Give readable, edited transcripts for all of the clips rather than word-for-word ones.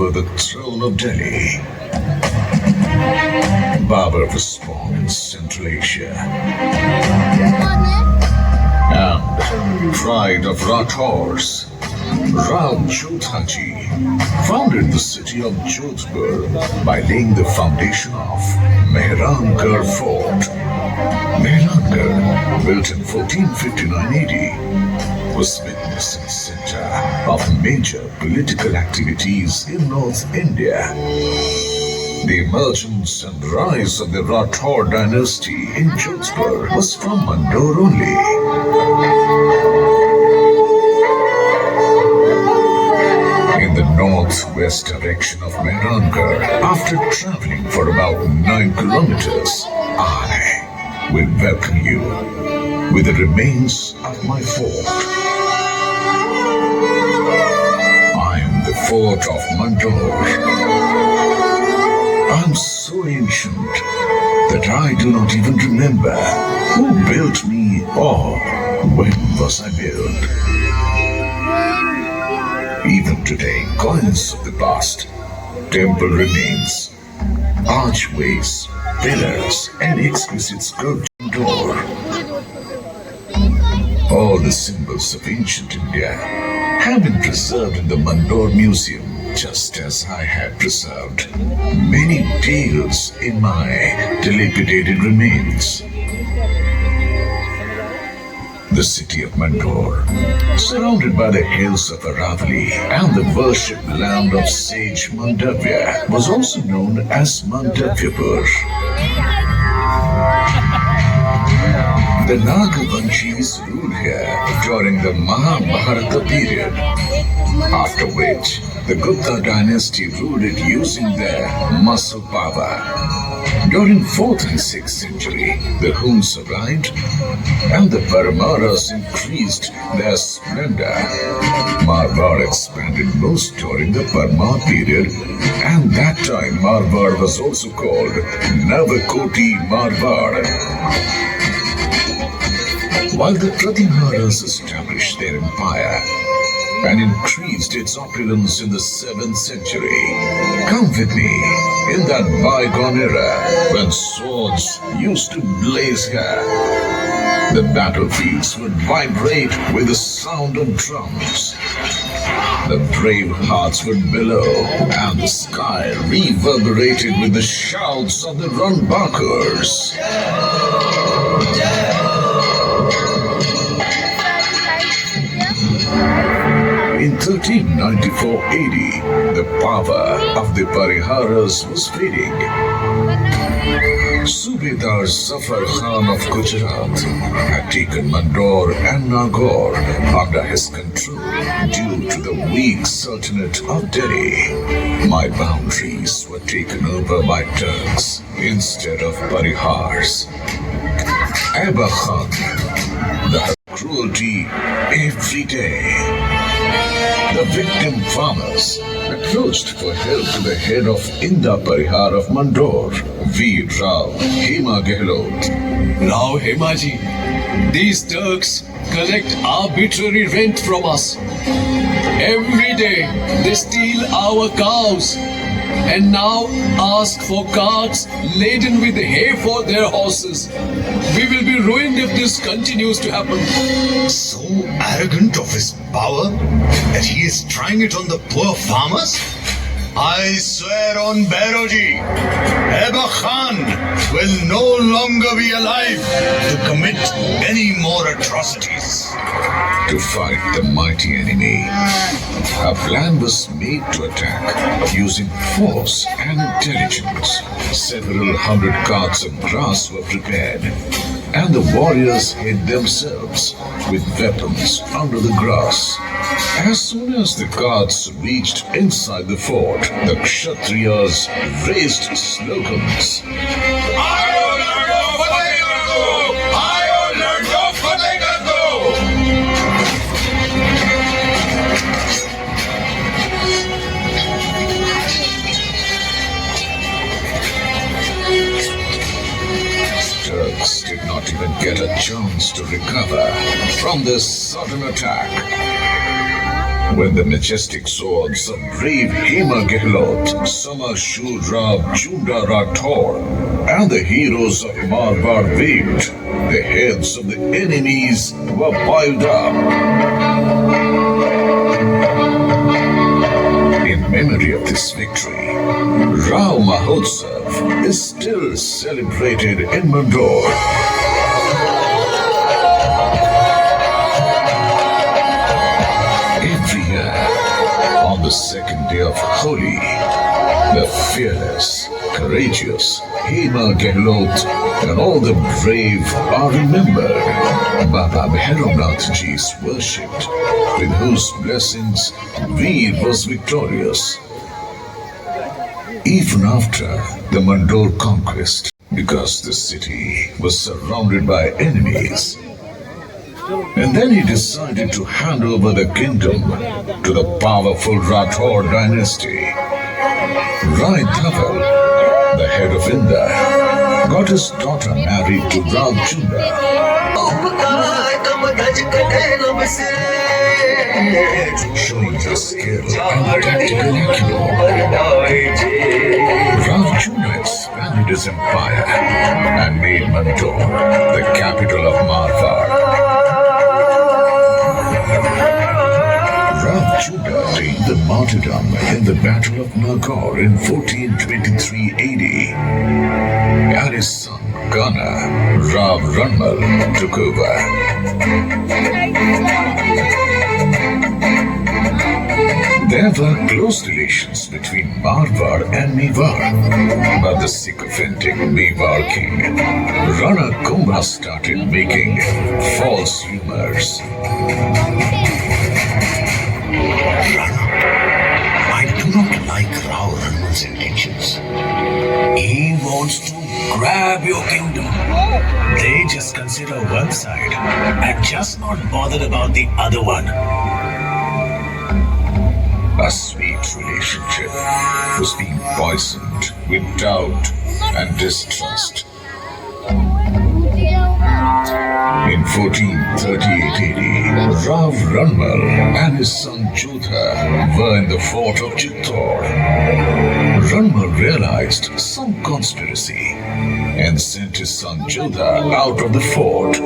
over the throne of Delhi. Babur was born in Central Asia and pride of Rathors. Rao Jodhaji founded the city of Jodhpur by laying the foundation of Mehrangarh Fort. Mehrangarh, built in 1459 AD, was witnessing center of major political activities in North India. The emergence and rise of the Rathore dynasty in Jodhpur was from Mandore only. In the northwest direction of Mehrangarh, after traveling for about 9 kilometers, I will welcome you with the remains of my fort. I am the fort of Mandore. I am so ancient that I do not even remember who built me or when was I built. Even today, coins of the past, temple remains, archways, pillars, and exquisite sculpture door. All the symbols of ancient India have been preserved in the Mandore Museum, just as I have preserved many tales in my dilapidated remains. The city of Mandore, surrounded by the hills of Aravalli and the worship land of sage Mandavya, was also known as Mandavyapur. The Nagavanshis ruled here during the Mahabharata period, after which the Gupta dynasty ruled it using their muscle power. During 4th and 6th century, the Huns arrived and the Paramaras increased their splendor. Marwar expanded most during the Parmar period, and that time Marwar was also called Navakoti Marwar. While the Pratiharas established their empire and increased its opulence in the 7th century, come with me in that bygone era when swords used to blaze here. The battlefields would vibrate with the sound of drums. The brave hearts would bellow, and the sky reverberated with the shouts of the Runbakers. In 1394 AD, the power of the Pariharas was fading. Subedar Zafar Khan of Gujarat had taken Mandore and Nagaur under his control due to the weak Sultanate of Delhi. My boundaries were taken over by Turks instead of Parihars. Aba Khan, the cruelty every day. The victim farmers approached for help to the head of Inda Parihar of Mandore, Veer Rao Hema Gehlot. Now, Hemaji, these Turks collect arbitrary rent from us. Every day they steal our cows and now ask for carts laden with hay for their horses. We will be ruined if this continues to happen. So arrogant of his power that he is trying it on the poor farmers? I swear on Bairoji, Eba Khan will no longer be alive to commit any more atrocities. To fight the mighty enemy, a plan was made to attack using force and intelligence. Several hundred carts of grass were prepared, and the warriors hid themselves with weapons under the grass. As soon as the carts reached inside the fort, the Kshatriyas raised slogans. Turks did not even get a chance to recover from this sudden attack. when the majestic swords of brave Hema Gehlot, Sama Shurab Chunda Rathor, and the heroes of Marwar waved, the heads of the enemies were piled up. In memory of this victory, Rao Mahotsav is still celebrated in Mandore. Every year, on the second day of Holi, the fearless, courageous Hema Gehlot and all the brave are remembered. Baba Bhairavnath Ji is worshipped, with whose blessings Veer was victorious. Even after the Mandore conquest, because the city was surrounded by enemies, and then he decided to hand over the kingdom to the powerful Rathor dynasty. Rai Dhaval, the head of India, got his daughter married to Rao Chunda. Showing his skill and tactical acumen, Rao Chunda expanded his empire and made Mandore the capital of Marwar. Rao Chunda attained the martyrdom in the Battle of Nagaur in 1423 AD, and his son Ghana, Rav Ranmal, took over. There were close relations between Marwar and Mewar, but the sycophantic Mewar king, Rana Kumbha, started making false rumors. Rana, I do not like Rao Ranmal's intentions. He wants to grab your kingdom. They just consider one side and just not bothered about the other one. A sweet relationship was being poisoned with doubt and distrust. In 1438 AD, Rav Ranmal and his son Jodha were in the fort of Chittor. Ranmal realized some conspiracy and sent his son Jodha out of the fort.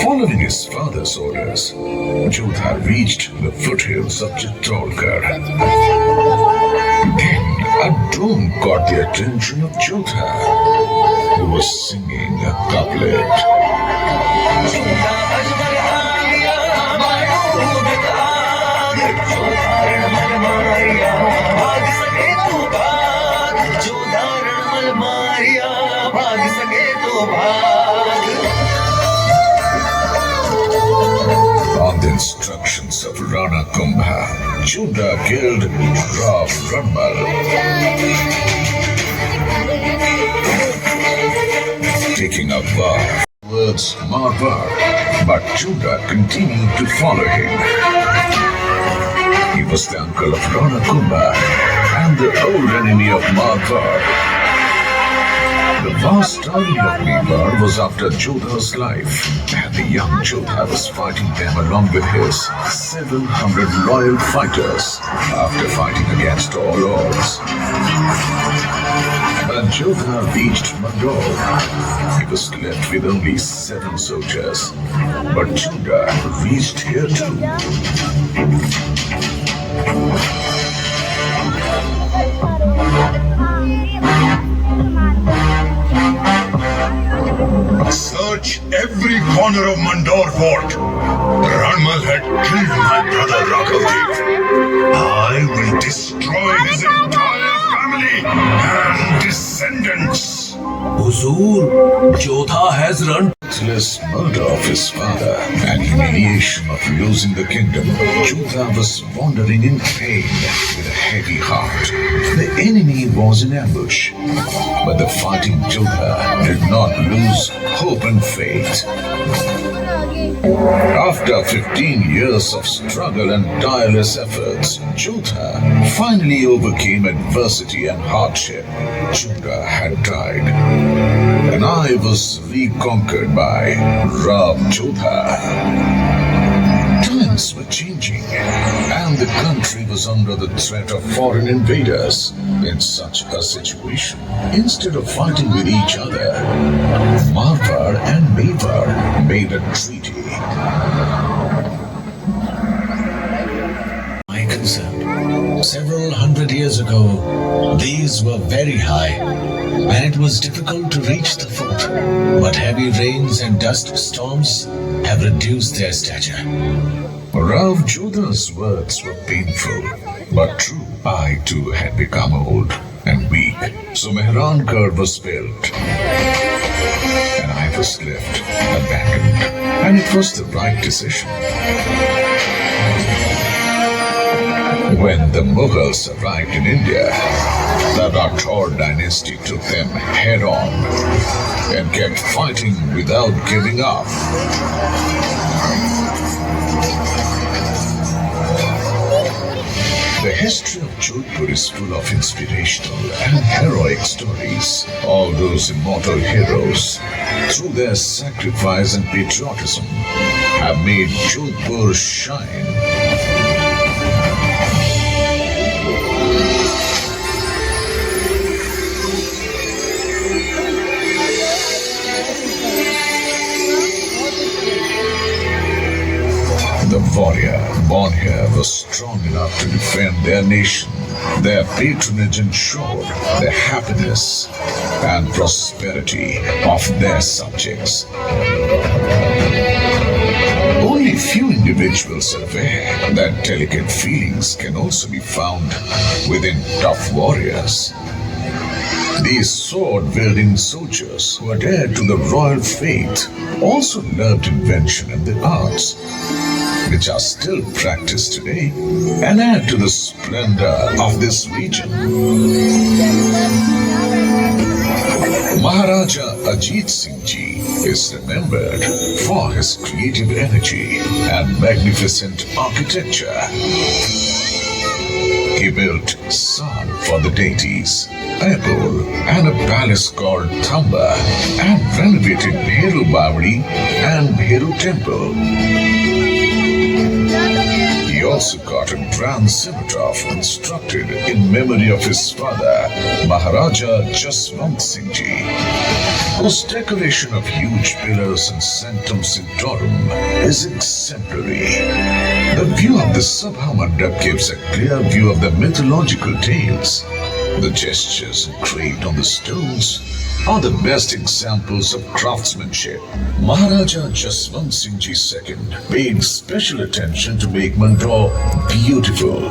Following his father's orders, Jodha reached the foothills of Chittorgarh. Then a drone caught the attention of Jodha, who was singing a couplet. On the instructions of Rana Kumbha, Jodha killed Rav Ranmal. Taking a vow towards Marwar, but Jodha continued to follow him. He was the uncle of Rana Kumbha and the old enemy of Marwar. The vast army of Mewar was after Jodha's life, and the young Jodha was fighting them along with his 700 loyal fighters after fighting against all odds. When Jodha reached Mandore, he was left with only 7 soldiers, but Jodha reached here too. Search every corner of Mandore fort. Ranmal had killed my brother Raghavji. I will destroy his entire family and descendants. Huzur, Jodha has run. Ruthless murder of his father and humiliation of losing the kingdom, Jodha was wandering in pain with a heavy heart. The enemy was in ambush, but the fighting Jodha did not lose hope and faith. After 15 years of struggle and tireless efforts, Jodha finally overcame adversity and hardship. Jodha had died, and I was reconquered by Ram Jodha. Time times were changing, and the country was under the threat of foreign invaders. In such a situation, instead of fighting with each other, Marwar and Mewar made a treaty. My concern. Several hundred years ago, these were very high, and it was difficult to reach the foot. But heavy rains and dust storms have reduced their stature. Rav Jodha's words were painful, but true. I too had become old and weak, so Mehrankar was built, and I was left abandoned, and it was the right decision. When the Mughals arrived in India, the Rathore dynasty took them head on and kept fighting without giving up. The history of Jodhpur is full of inspirational and heroic stories. All those immortal heroes, through their sacrifice and patriotism, have made Jodhpur shine. The warrior born here was strong enough to defend their nation. Their patronage ensured the happiness and prosperity of their subjects. Only few individuals are aware that delicate feelings can also be found within tough warriors. These sword-wielding soldiers who adhered to the royal faith also loved invention and the arts, which are still practiced today and add to the splendor of this region. Maharaja Ajit Singh Ji is remembered for his creative energy and magnificent architecture. He built Sal for the deities, Apple, and a palace called Thamba, and renovated Bheru Bawadi and Bheru Temple. He also got a grand cenotaph constructed in memory of his father, Maharaja Jaswant Singh Ji, whose decoration of huge pillars and sanctum sanctorum is exemplary. The view of the Sabha Mandap gives a clear view of the mythological tales. The gestures engraved on the stones are the best examples of craftsmanship. Maharaja Jaswant Singh Ji II paid special attention to make Mandore beautiful.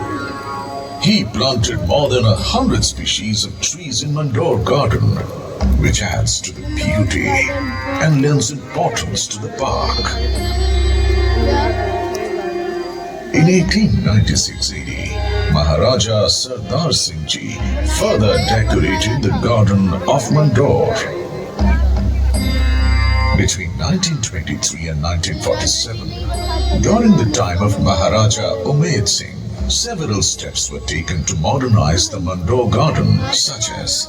He planted more than 100 species of trees in Mandore Garden, which adds to the beauty and lends importance to the park. In 1896-80, Maharaja Sardar Singh Ji further decorated the garden of Mandore. Between 1923 and 1947, during the time of Maharaja Umaid Singh, several steps were taken to modernize the Mandore Garden, such as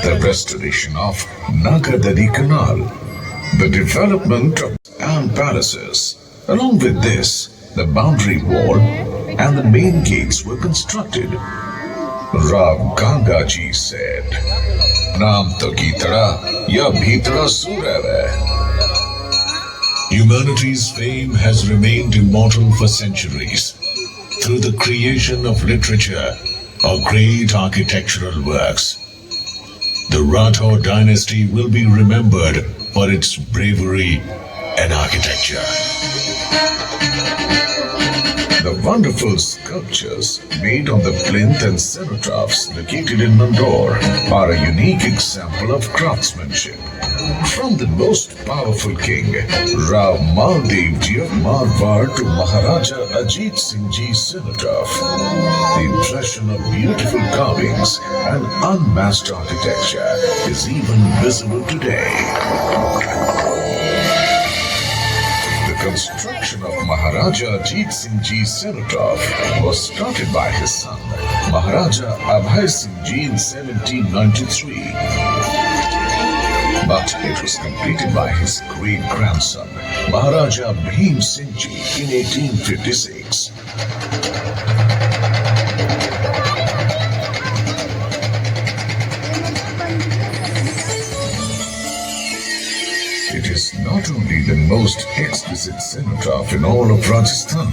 the restoration of Nagadadi Canal, the development of and palaces. Along with this, the boundary wall and the main gates were constructed. Rav Gangaji said, Naam to Gitara, ya Bhitara Surave. Humanity's fame has remained immortal for centuries through the creation of literature or great architectural works. The Rathore dynasty will be remembered for its bravery and architecture. The wonderful sculptures made on the plinth and cenotaphs located in Mandore are a unique example of craftsmanship. From the most powerful king, Rao Maldev Ji of Marwar, to Maharaja Ajit Singh Ji's cenotaph, the impression of beautiful carvings and unmatched architecture is even visible today. The construction of Maharaja Ajit Singh Ji's cenotaph was started by his son, Maharaja Abhay Singh Ji, in 1793. but it was completed by his great-grandson, Maharaja Bhim Singh Ji, in 1856. It is not only the most exquisite cenotaph in all of Rajasthan,